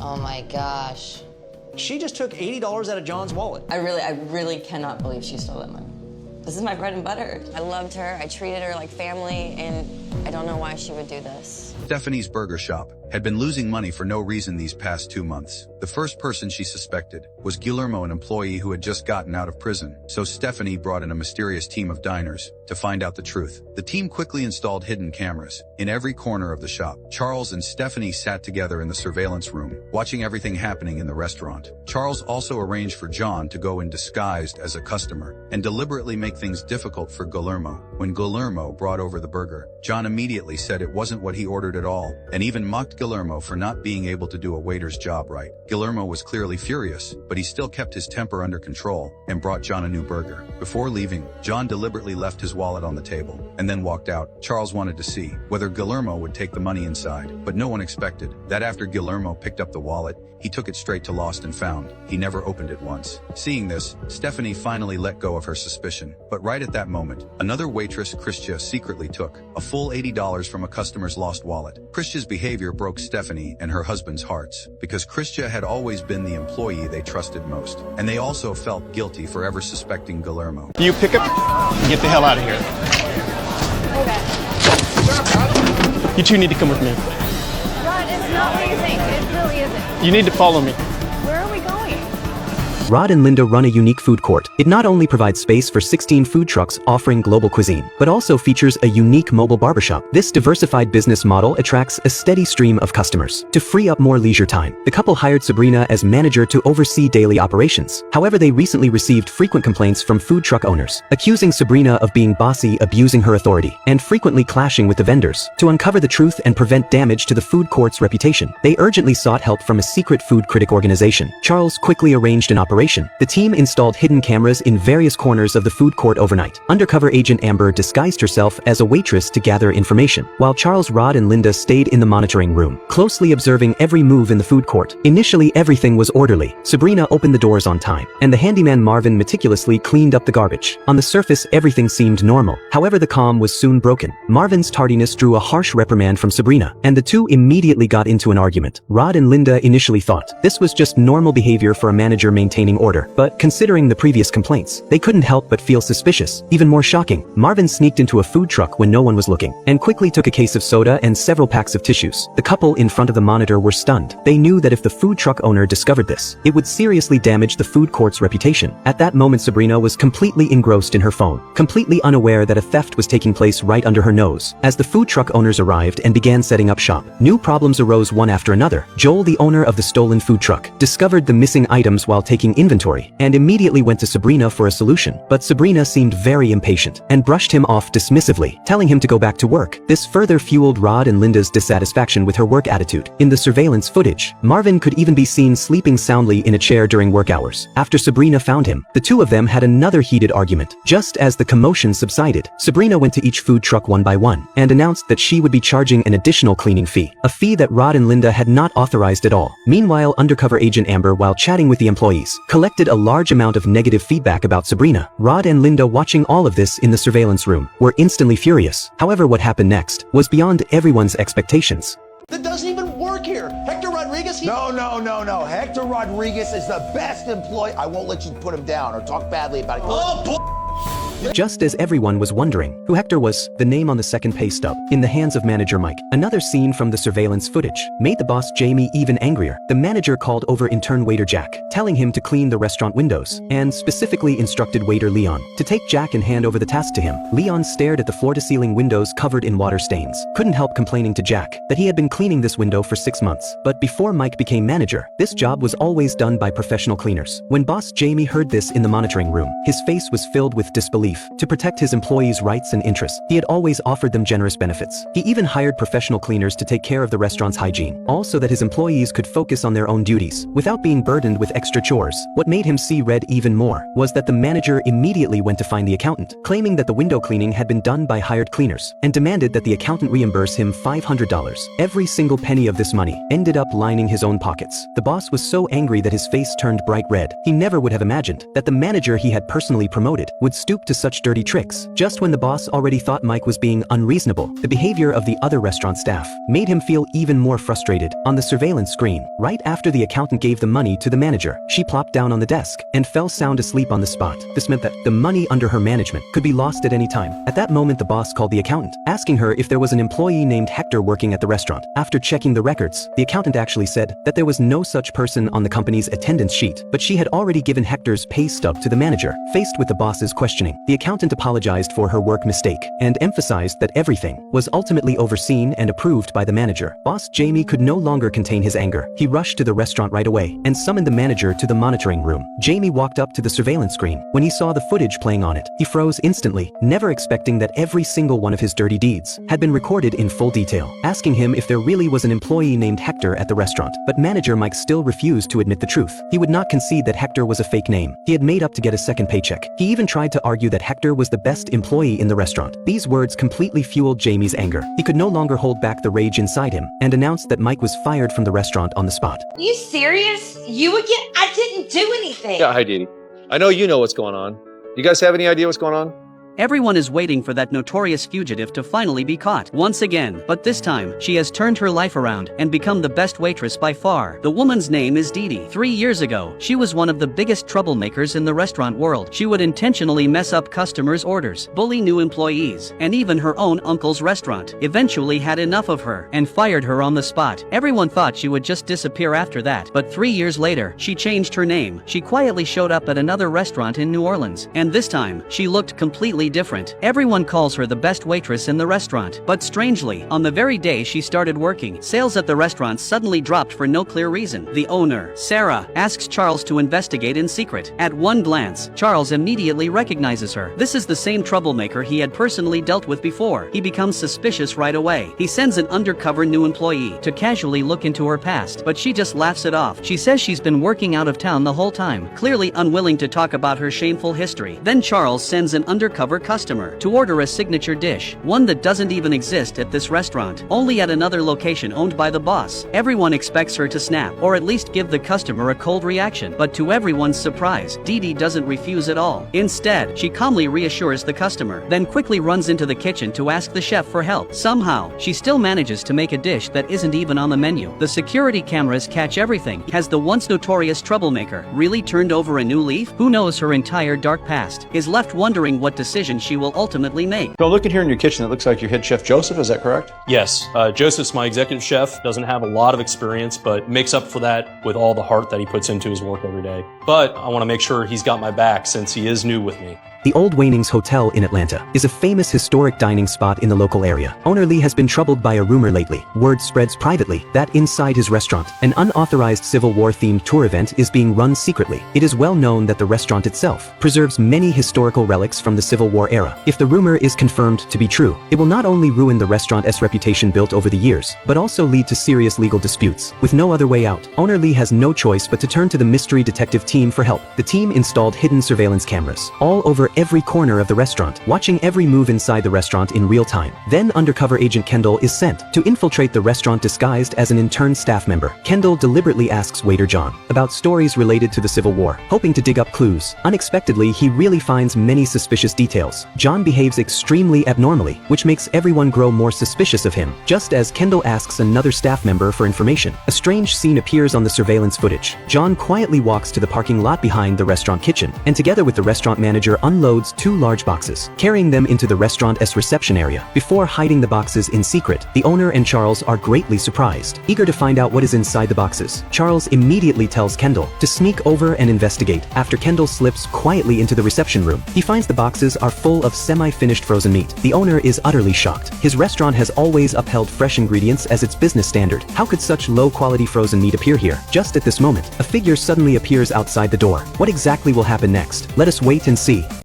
Oh my gosh. She just took $80 out of John's wallet. I really cannot believe she stole that money. This is my bread and butter. I loved her, I treated her like family, and I don't know why she would do this. Stephanie's burger shop had been losing money for no reason these past 2 months. The first person she suspected was Guillermo, an employee who had just gotten out of prison. So Stephanie brought in a mysterious team of diners to find out the truth. The team quickly installed hidden cameras in every corner of the shop. Charles and Stephanie sat together in the surveillance room, watching everything happening in the restaurant. Charles also arranged for John to go in disguised as a customer and deliberately make things difficult for Guillermo. When Guillermo brought over the burger, John immediately said it wasn't what he ordered at all, and even mocked Guillermo for not being able to do a waiter's job right. Guillermo was clearly furious, but he still kept his temper under control and brought John a new burger. Before leaving, John deliberately left his wallet on the table and then walked out. Charles wanted to see whether Guillermo would take the money inside, but no one expected that after Guillermo picked up the wallet, he took it straight to Lost and Found. He never opened it once. Seeing this, Stephanie finally let go of her suspicion. But right at that moment, another waitress, Christia, secretly took a full $80 from a customer's lost wallet. Christia's behavior broke Stephanie and her husband's hearts, because Christia had always been the employee they trusted most, and they also felt guilty for ever suspecting Guillermo. You pick up and get the hell out of here. Okay. You two need to come with me. Rod, it's not what you think. It really isn't. You need to follow me. Where are we going? Rod and Linda run a unique food court. It not only provides space for 16 food trucks offering global cuisine, but also features a unique mobile barbershop. This diversified business model attracts a steady stream of customers. To free up more leisure time, the couple hired Sabrina as manager to oversee daily operations. However, they recently received frequent complaints from food truck owners, accusing Sabrina of being bossy, abusing her authority, and frequently clashing with the vendors. To uncover the truth and prevent damage to the food court's reputation, they urgently sought help from a secret food critic organization. Charles quickly arranged an operation. The team installed hidden cameras in various corners of the food court overnight. Undercover agent Amber disguised herself as a waitress to gather information, while Charles, Rod, and Linda stayed in the monitoring room, closely observing every move in the food court. Initially, everything was orderly. Sabrina opened the doors on time, and the handyman Marvin meticulously cleaned up the garbage. On the surface, everything seemed normal. However, the calm was soon broken. Marvin's tardiness drew a harsh reprimand from Sabrina, and the two immediately got into an argument. Rod and Linda initially thought this was just normal behavior for a manager maintaining order, but considering the previous complaints, they couldn't help but feel suspicious. Even more shocking, Marvin sneaked into a food truck when no one was looking, and quickly took a case of soda and several packs of tissues. The couple in front of the monitor were stunned. They knew that if the food truck owner discovered this, it would seriously damage the food court's reputation. At that moment, Sabrina was completely engrossed in her phone, completely unaware that a theft was taking place right under her nose. As the food truck owners arrived and began setting up shop, new problems arose one after another. Joel, the owner of the stolen food truck, discovered the missing items while taking inventory and immediately went to Sabrina for a solution. But Sabrina seemed very impatient and brushed him off dismissively, telling him to go back to work. This further fueled Rod and Linda's dissatisfaction with her work attitude. In the surveillance footage, Marvin could even be seen sleeping soundly in a chair during work hours. After Sabrina found him, the two of them had another heated argument. Just as the commotion subsided, Sabrina went to each food truck one by one and announced that she would be charging an additional cleaning fee, a fee that Rod and Linda had not authorized at all. Meanwhile, undercover agent Amber, while chatting with the employees, collected a large amount of negative feedback about Sabrina. Rod and Linda, watching all of this in the surveillance room, were instantly furious. However, what happened next was beyond everyone's expectations. That doesn't even work here. Hector Rodriguez, No. Hector Rodriguez is the best employee. I won't let you put him down or talk badly about it. Oh, Just as everyone was wondering who Hector was, the name on the second pay stub, in the hands of manager Mike. Another scene from the surveillance footage made the boss Jamie even angrier. The manager called over intern waiter Jack, telling him to clean the restaurant windows, and specifically instructed waiter Leon to take Jack and hand over the task to him. Leon stared at the floor-to-ceiling windows covered in water stains, couldn't help complaining to Jack that he had been cleaning this window for 6 months. But before Mike became manager, this job was always done by professional cleaners. When boss Jamie heard this in the monitoring room, his face was filled with disbelief. To protect his employees' rights and interests, he had always offered them generous benefits. He even hired professional cleaners to take care of the restaurant's hygiene, also that his employees could focus on their own duties without being burdened with extra chores. What made him see red even more was that the manager immediately went to find the accountant, claiming that the window cleaning had been done by hired cleaners, and demanded that the accountant reimburse him $500. Every single penny of this money ended up lining his own pockets. The boss was so angry that his face turned bright red. He never would have imagined that the manager he had personally promoted would stoop to such dirty tricks? Just when the boss already thought Mike was being unreasonable, the behavior of the other restaurant staff made him feel even more frustrated. On the surveillance screen, right after the accountant gave the money to the manager, she plopped down on the desk and fell sound asleep on the spot. This meant that the money under her management could be lost at any time. At that moment, the boss called the accountant, asking her if there was an employee named Hector working at the restaurant. After checking the records, the accountant actually said that there was no such person on the company's attendance sheet, but she had already given Hector's pay stub to the manager. Faced with the boss's questioning, the accountant apologized for her work mistake and emphasized that everything was ultimately overseen and approved by the manager. Boss Jamie could no longer contain his anger. He rushed to the restaurant right away and summoned the manager to the monitoring room. Jamie walked up to the surveillance screen. When he saw the footage playing on it, he froze instantly, never expecting that every single one of his dirty deeds had been recorded in full detail, asking him if there really was an employee named Hector at the restaurant. But manager Mike still refused to admit the truth. He would not concede that Hector was a fake name he had made up to get a second paycheck. He even tried to argue that Hector was the best employee in the restaurant. These words completely fueled Jamie's anger. He could no longer hold back the rage inside him and announced that Mike was fired from the restaurant on the spot. Are you serious? You again? I didn't do anything. Yeah, hi, Dee Dee. I know you know what's going on. You guys have any idea what's going on? Everyone is waiting for that notorious fugitive to finally be caught once again, but this time, she has turned her life around and become the best waitress by far. The woman's name is Dee Dee. 3 years ago, she was one of the biggest troublemakers in the restaurant world. She would intentionally mess up customers' orders, bully new employees, and even her own uncle's restaurant eventually had enough of her and fired her on the spot. Everyone thought she would just disappear after that, but 3 years later, she changed her name. She quietly showed up at another restaurant in New Orleans, and this time, she looked completely different. Everyone calls her the best waitress in the restaurant, but strangely, on the very day she started working, sales at the restaurant suddenly dropped for no clear reason. The owner, Sarah, asks Charles to investigate in secret. At one glance, Charles immediately recognizes her. This is the same troublemaker he had personally dealt with before. He becomes suspicious right away. He sends an undercover new employee to casually look into her past, but she just laughs it off. She says she's been working out of town the whole time, clearly unwilling to talk about her shameful history. Then Charles sends an undercover customer to order a signature dish, one that doesn't even exist at this restaurant, only at another location owned by the boss. Everyone expects her to snap, or at least give the customer a cold reaction, but to everyone's surprise, Dee Dee doesn't refuse at all. Instead, she calmly reassures the customer, then quickly runs into the kitchen to ask the chef for help. Somehow, she still manages to make a dish that isn't even on the menu. The security cameras catch everything. Has the once notorious troublemaker really turned over a new leaf? Who knows her entire dark past? Is left wondering what decision she will ultimately make. So looking here in your kitchen, it looks like your head chef Joseph, is that correct? Yes, Joseph's my executive chef, doesn't have a lot of experience, but makes up for that with all the heart that he puts into his work every day. But I want to make sure he's got my back since he is new with me. The Old Wainings Hotel in Atlanta is a famous historic dining spot in the local area. Owner Lee has been troubled by a rumor lately. Word spreads privately that inside his restaurant, an unauthorized Civil War-themed tour event is being run secretly. It is well known that the restaurant itself preserves many historical relics from the Civil War era. If the rumor is confirmed to be true, it will not only ruin the restaurant's reputation built over the years, but also lead to serious legal disputes. With no other way out, owner Lee has no choice but to turn to the mystery detective team for help. The team installed hidden surveillance cameras all over every corner of the restaurant, watching every move inside the restaurant in real time. Then undercover agent Kendall is sent to infiltrate the restaurant disguised as an intern staff member. Kendall deliberately asks waiter John about stories related to the Civil War, hoping to dig up clues. Unexpectedly, he really finds many suspicious details. John behaves extremely abnormally, which makes everyone grow more suspicious of him. Just as Kendall asks another staff member for information, a strange scene appears on the surveillance footage. John quietly walks to the parking lot behind the restaurant kitchen, and together with the restaurant manager unloads 2 large boxes, carrying them into the restaurant's reception area. Before hiding the boxes in secret, the owner and Charles are greatly surprised. Eager to find out what is inside the boxes, Charles immediately tells Kendall to sneak over and investigate. After Kendall slips quietly into the reception room, he finds the boxes are full of semi-finished frozen meat. The owner is utterly shocked. His restaurant has always upheld fresh ingredients as its business standard. How could such low-quality frozen meat appear here? Just at this moment, a figure suddenly appears outside the door. What exactly will happen next? Let us wait and see.